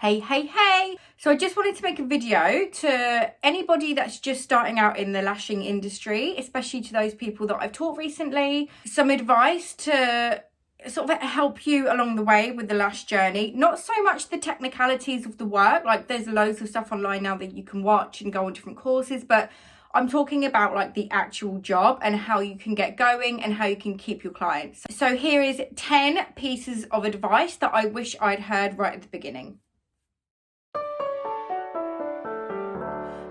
Hey. So I just wanted to make a video to anybody that's just starting out in the lashing industry, especially to those people that I've taught recently, some advice to sort of help you along the way with the lash journey. Not so much the technicalities of the work, like there's loads of stuff online now that you can watch and go on different courses, but I'm talking about like the actual job and how you can get going and how you can keep your clients. So here is 10 pieces of advice that I wish I'd heard right at the beginning.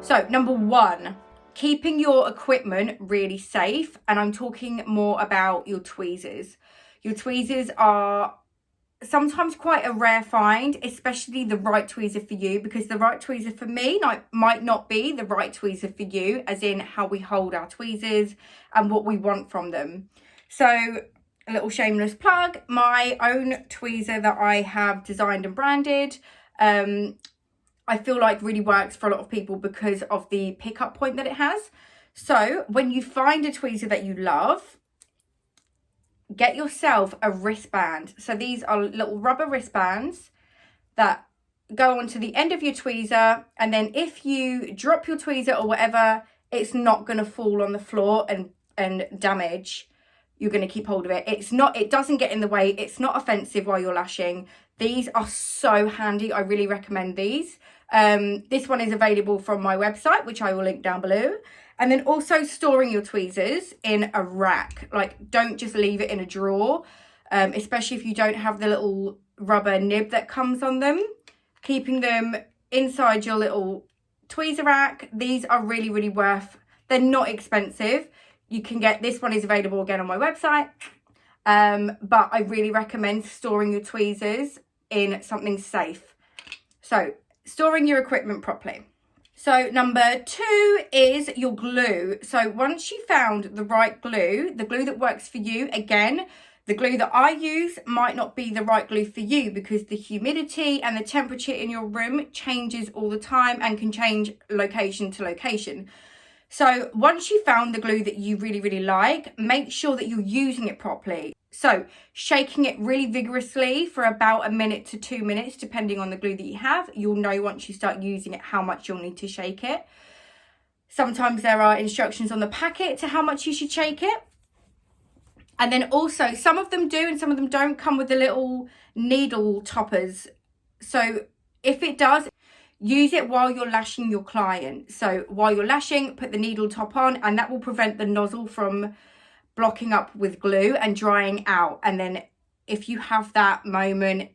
So number 1, keeping your equipment really safe. And I'm talking more about your tweezers. Your tweezers are sometimes quite a rare find, especially the right tweezer for you, because the right tweezer for me might not be the right tweezer for you, as in how we hold our tweezers and what we want from them. So a little shameless plug, my own tweezer that I have designed and branded, I feel like really works for a lot of people because of the pickup point that it has. So when you find a tweezer that you love, get yourself a wristband. So these are little rubber wristbands that go onto the end of your tweezer, and then if you drop your tweezer or whatever, it's not going to fall on the floor and damage. You're going to keep hold of it. It doesn't get in the way. It's not offensive while you're lashing. These are so handy. I really recommend these. This one is available from my website, which I will link down below. And then also storing your tweezers in a rack. Like, don't just leave it in a drawer, especially if you don't have the little rubber nib that comes on them. Keeping them inside your little tweezer rack. These are really, really worth. They're not expensive. You can get, this one is available again on my website. But I really recommend storing your tweezers in something safe. So storing your equipment properly. So number 2 is your glue. So once you found the right glue, the glue that works for you, again, the glue that I use might not be the right glue for you because the humidity and the temperature in your room changes all the time and can change location to location. So once you found the glue that you really, really like, make sure that you're using it properly. So shaking it really vigorously for about 1 minute to 2 minutes, depending on the glue that you have. You'll know once you start using it how much you'll need to shake it. Sometimes there are instructions on the packet to how much you should shake it. And then also some of them do and some of them don't come with the little needle toppers. So if it does, use it while you're lashing your client. So while you're lashing, put the needle top on, and that will prevent the nozzle from blocking up with glue and drying out. And then if you have that moment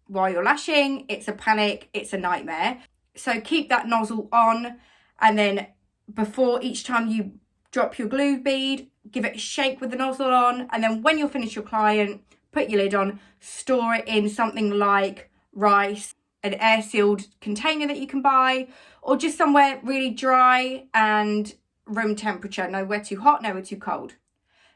while you're lashing, it's a panic, it's a nightmare. So keep that nozzle on, and then before each time you drop your glue bead, give it a shake with the nozzle on, and then when you're finished your client, put your lid on, store it in something like rice, an air-sealed container that you can buy, or just somewhere really dry and room temperature, nowhere too hot, nowhere too cold.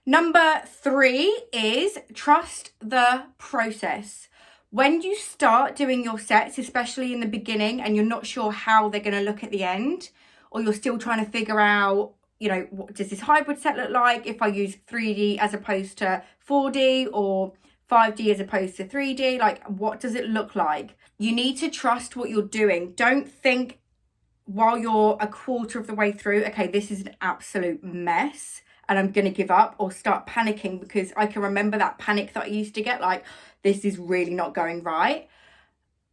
Number 3 is trust the process. When you start doing your sets, especially in the beginning, and you're not sure how they're going to look at the end, or you're still trying to figure out, you know, what does this hybrid set look like if I use 3D as opposed to 4D, or 5D as opposed to 3D, like what does it look like? You need to trust what you're doing. Don't think while you're a quarter of the way through, okay, this is an absolute mess and I'm going to give up, or start panicking, because I can remember that panic that I used to get, like, this is really not going right.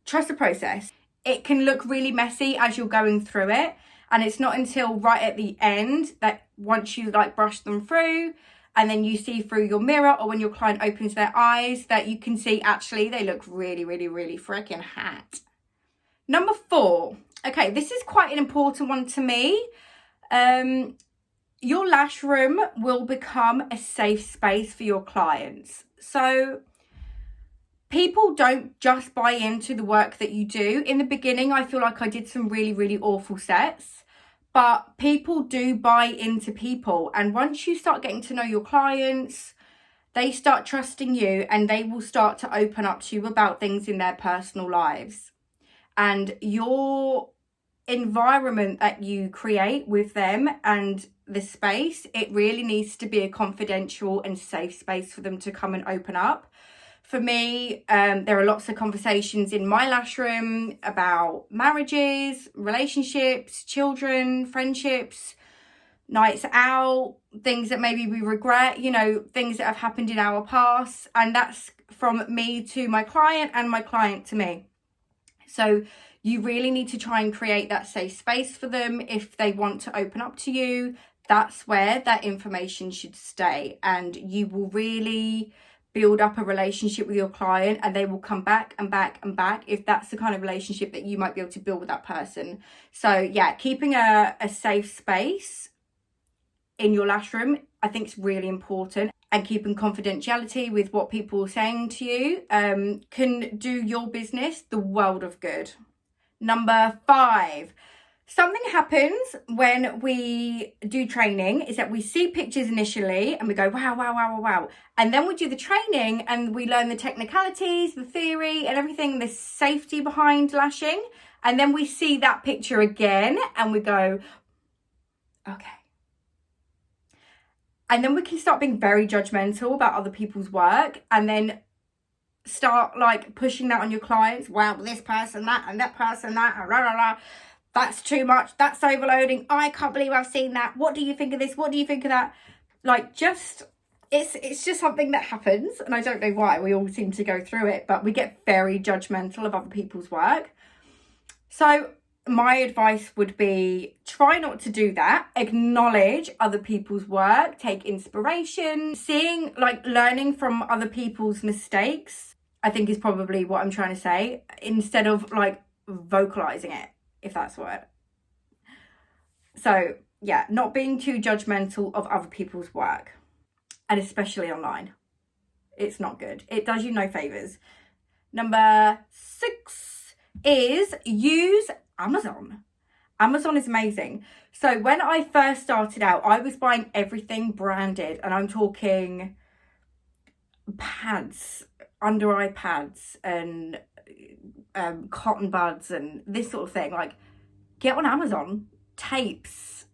Trust the process. It can look really messy as you're going through it, and it's not until right at the end that once you like brush them through and then you see through your mirror, or when your client opens their eyes, that you can see actually they look really, really, really freaking hot. Number 4. Okay, this is quite an important one to me. Your lash room will become a safe space for your clients. So people don't just buy into the work that you do. In the beginning, I feel like I did some really, really awful sets, but people do buy into people. And once you start getting to know your clients, they start trusting you, and they will start to open up to you about things in their personal lives. And your environment that you create with them and the space, it really needs to be a confidential and safe space for them to come and open up. For me, there are lots of conversations in my lash room about marriages, relationships, children, friendships, nights out, things that maybe we regret, you know, things that have happened in our past. And that's from me to my client and my client to me. So you really need to try and create that safe space for them. If they want to open up to you, that's where that information should stay. And you will really build up a relationship with your client, and they will come back and back and back if that's the kind of relationship that you might be able to build with that person. So yeah, keeping a safe space in your lash room, I think is really important, and keeping confidentiality with what people are saying to you can do your business the world of good. Number 5, something happens when we do training is that we see pictures initially and we go, wow, wow, wow, wow, wow. And then we do the training and we learn the technicalities, the theory and everything, the safety behind lashing. And then we see that picture again and we go, okay. And then we can start being very judgmental about other people's work, and then start like pushing that on your clients. Wow, this person, that, and that person, that, and rah, rah, rah. That's too much. That's overloading. I can't believe I've seen that. What do you think of this? What do you think of that? Like, just, it's just something that happens. And I don't know why. We all seem to go through it, but we get very judgmental of other people's work. So my advice would be, try not to do that. Acknowledge other people's work, take inspiration, learning from other people's mistakes, I think is probably what I'm trying to say, instead of like vocalizing it, if that's the word. So yeah, not being too judgmental of other people's work, and especially online. It's not good. It does you no favors. Number 6 is use Amazon. Amazon is amazing. So when I first started out, I was buying everything branded, and I'm talking pads, under eye pads, and cotton buds and this sort of thing. Like, get on Amazon, tapes,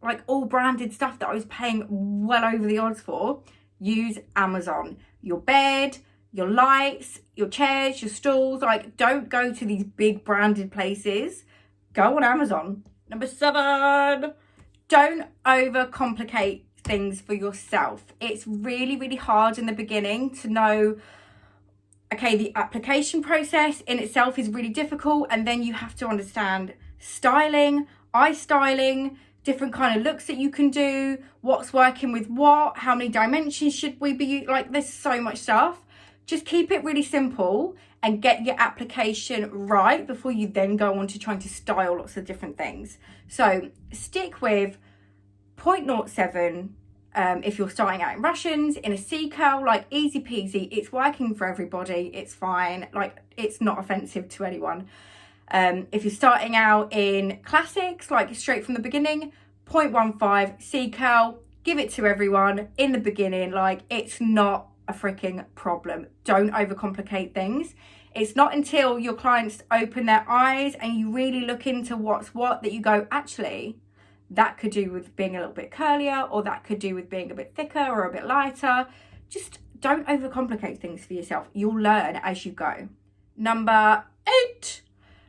like all branded stuff that I was paying well over the odds for. Use Amazon. Your bed, your lights, your chairs, your stools, like, don't go to these big branded places. Go on Amazon. Number 7, don't overcomplicate things for yourself. It's really, really hard in the beginning to know, okay, the application process in itself is really difficult, and then you have to understand styling, eye styling, different kind of looks that you can do, what's working with what, how many dimensions should we be, like, there's so much stuff. Just keep it really simple and get your application right before you then go on to trying to style lots of different things. So stick with 0.07 if you're starting out in Russians, in a C curl, like, easy peasy. It's working for everybody. It's fine. Like, it's not offensive to anyone. If you're starting out in classics, like straight from the beginning, 0.15 C curl, give it to everyone in the beginning. Like, it's not a freaking problem. Don't overcomplicate things. It's not until your clients open their eyes and you really look into what's what that you go, actually, that could do with being a little bit curlier, or that could do with being a bit thicker or a bit lighter. Just don't overcomplicate things for yourself. You'll learn as you go. Number 8,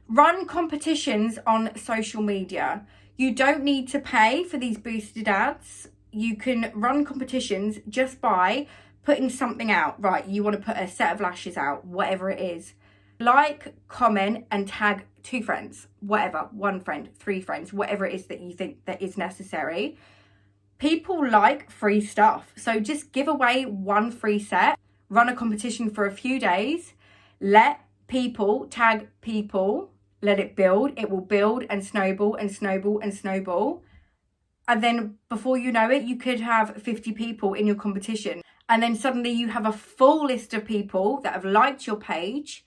run competitions on social media. You don't need to pay for these boosted ads. You can run competitions just by putting something out. Right, you want to put a set of lashes out, whatever it is. Like, comment, and tag 2 friends, whatever, 1 friend, 3 friends, whatever it is that you think that is necessary. People like free stuff. So just give away 1 free set, run a competition for a few days, let people tag people, let it build. It will build and snowball and snowball and snowball. And then before you know it, you could have 50 people in your competition. And then suddenly you have a full list of people that have liked your page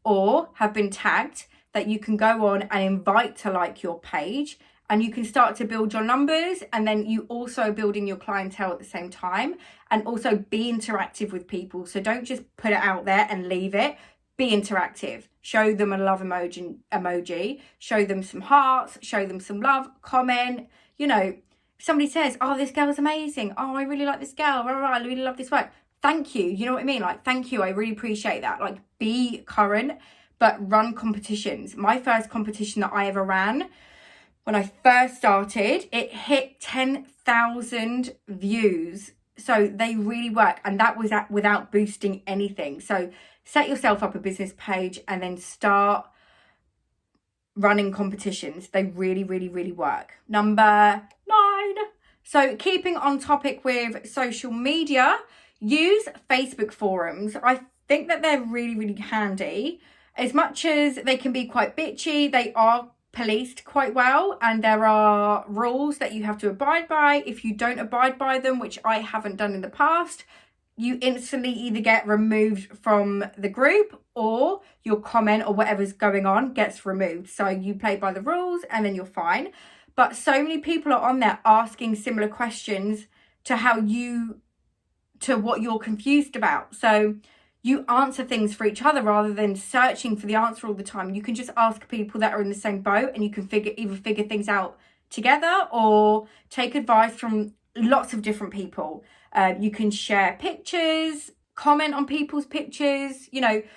or have been tagged that you can go on and invite to like your page. And you can start to build your numbers, and then you also building your clientele at the same time, and also be interactive with people. So don't just put it out there and leave it. Be interactive. Show them a love emoji, show them some hearts, show them some love, comment. You know, if somebody says, oh, this girl's amazing, oh, I really like this girl, I really love this work, thank you. You know what I mean? Like, thank you. I really appreciate that. Like, be current, but run competitions. My first competition that I ever ran, when I first started, it hit 10,000 views. So they really work. And that was without boosting anything. So set yourself up a business page and then start running competitions. They really, really, really work. Number 9. So keeping on topic with social media, use Facebook forums. I think that they're really, really handy. As much as they can be quite bitchy, they are policed quite well, and there are rules that you have to abide by. If you don't abide by them, which I haven't done in the past, you instantly either get removed from the group or your comment or whatever's going on gets removed. So you play by the rules and then you're fine. But so many people are on there asking similar questions to what you're confused about. So you answer things for each other rather than searching for the answer all the time. You can just ask people that are in the same boat, and you can either figure things out together or take advice from lots of different people. You can share pictures, comment on people's pictures,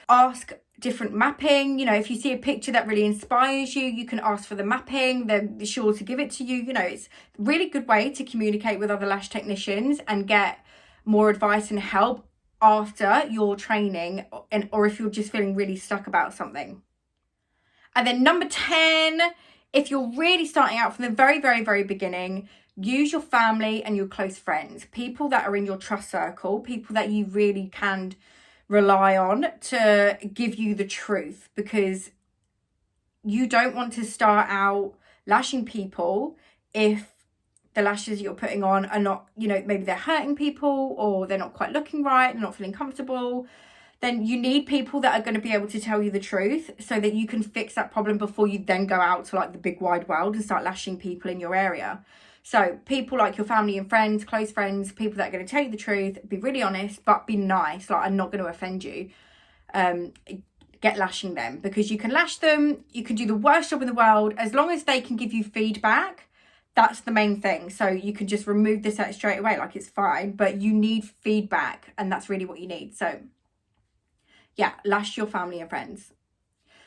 ask different mapping. If you see a picture that really inspires you, you can ask for the mapping. They're sure to give it to you. It's a really good way to communicate with other lash technicians and get more advice and help after your training, or if you're just feeling really stuck about something. And then number 10, if you're really starting out from the very, very, very beginning, use your family and your close friends, people that are in your trust circle, people that you really can rely on to give you the truth, because you don't want to start out lashing people if the lashes you're putting on are not, maybe they're hurting people or they're not quite looking right, they're not feeling comfortable. Then you need people that are going to be able to tell you the truth so that you can fix that problem before you then go out to like the big wide world and start lashing people in your area. So people like your family and friends, close friends, people that are going to tell you the truth, be really honest, but be nice. Like, I'm not going to offend you. Get lashing them, because you can lash them. You can do the worst job in the world. As long as they can give you feedback, that's the main thing. So you can just remove the set straight away. Like, it's fine, but you need feedback, and that's really what you need. So yeah, lash your family and friends.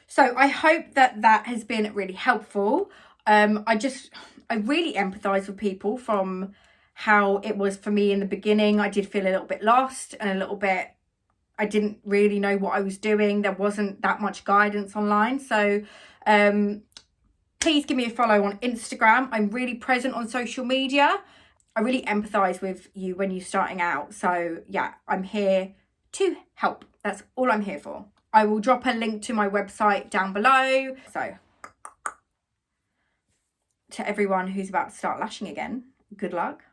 So I hope that has been really helpful. I really empathize with people from how it was for me in the beginning. I did feel a little bit lost and a little bit, I didn't really know what I was doing. There wasn't that much guidance online. So please give me a follow on Instagram. I'm really present on social media. I really empathize with you when you're starting out. So yeah, I'm here to help. That's all I'm here for. I will drop a link to my website down below. So to everyone who's about to start lashing again, good luck.